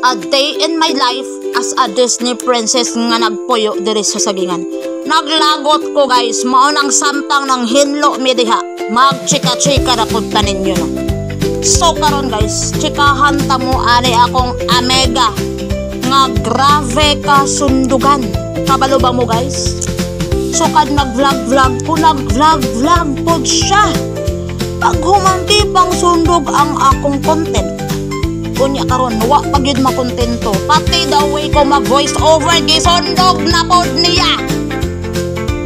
A day in my life as a Disney princess nga nagpuyo diri sa sagingan. Naglagot ko guys, mao nang samtang ng hinlo mi diha. Magchika-chika ra pud ta ninyo no. So karon guys, chikahan ta mo ari akong amega nga grave ka sundugan. Kabalo ba mo guys? So kad nag-vlog ko, nag-vlog pod siya. Pag humangki pang sundog ang akong content. Kunya karon wa pagyud makontento. Pati the way ko mag-voice over gisundog na pod niya.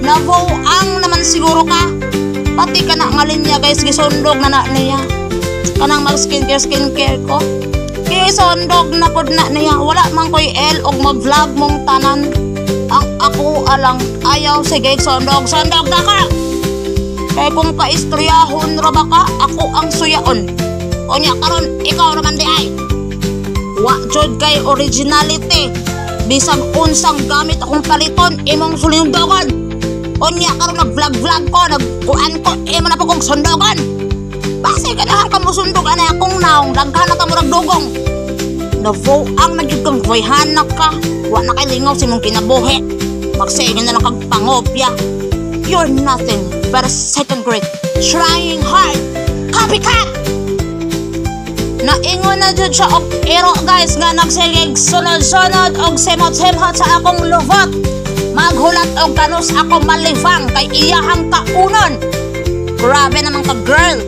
Nabuang naman siguro ka. Pati ka na nga linya guys, gisundog na niya. Kanang mag-skincare ko. Gisundog na pod na niya. Wala man ko'y og mag-vlog mong tanan. Ang ako alang ayaw sige sundog na ka. Kaya kung kaistoryahon ra ba ka, ako ang suyaon. Onya karon ikaw naman di ay. Wa jud kay originality. Bisag unsang gamit akong paliton imong sulindogon. Onya karon nag-vlog ko, nagkuan ko imo na po kong sundogon. Basi ganahan ka mo sundog ana akong naong daghan na ta murag dugong. Navo ang nagyud kang voyhanak ka. Wa na kay lingaw si mong kinabuhi. Magsayon na lang kag pangopya. You're nothing but a second grade trying hard copycat. Naingon na dyan siya og iro guys nga nagsigig sunod-sunod og simot-simot sa akong luvot. Maghulat og kanus ako malivang kay iyahang kaunon. Grabe naman ka girl.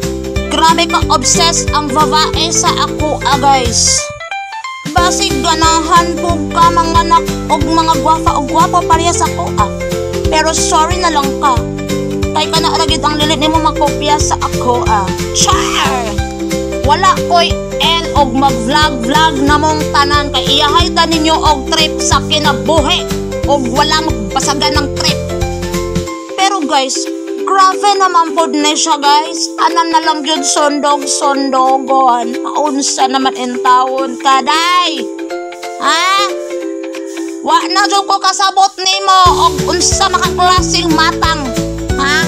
Grabe ka obsessed ang babae sa ako guys. Basig ganahan po ka mga anak og mga gwapo parehas ako Pero sorry na lang ka. Kay ka na aragid ang lilit nimo makopya sa ako Char! Wala ko'y og mag-vlog na mong tanan kay iyahay ta ninyo og trip sa kinabuhi og wala magbasagan ng trip. Pero guys, grabe naman pod na siya guys. Anan na lang yun sundogon. Paunsa naman intawon ka day. Ha? Wa na dyan ko kasabot nimo og unsa makaklaseng matang. Ha?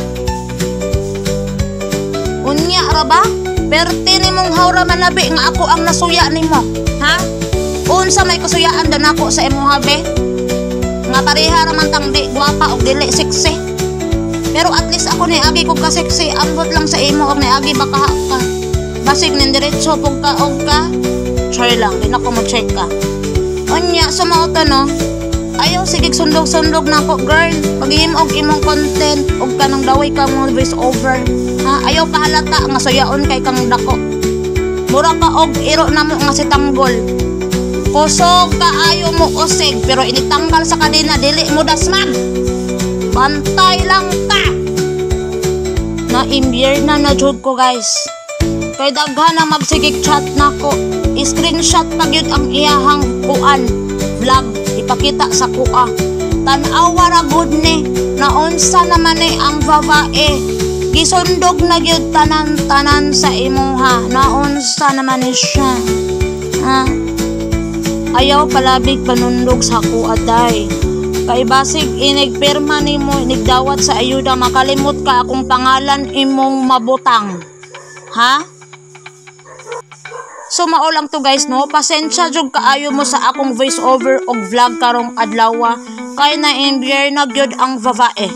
Unya ra ba? Perti nimong hawra manabi nga ako ang nasuya nimo. Ha? Unsa may kasuyaan dan ako sa imong habe? Nga pareha raman tang di gwapa og dili sexy. Pero at least ako ni agi kog ka sexy, ambot lang sa imo og ni agi baka ka. Basig nin diretso pug ka og ka. Try lang, di na ko mo-check ka. Unya sumao to no. Ayaw sige sundog na ko girl. Pagihim og imong content og kanang daway ka mo voice over. Ha, ayaw pahalata nga suyaon kay kang dako. Mura ka og iro na mo nga si tanggol. Kusog ka ayaw mo usig pero initanggal sa kadena dili mo dasman. Bantay lang ka. Na-imbier na jud ko guys. Kay daghan na magsigig chat nako. I-screenshot pagyud ang iyahang kuan vlog ipakita sa kuha. Tan-awa ra gud ni na unsa naman ni ang babae. Gisundog na gyud tanan sa imuha. Naunsa naman ni siya. Ha? Ayaw palabig panundog sa kuha day. Kay basig inigpirma nimo inigdawat sa ayuda makalimot ka akong pangalan imong mabutang. Ha? So mao lang to guys no. Pasensya jud kaayo mo sa akong voice over og vlog karong adlaw kay na-imbier na gyud ang babae.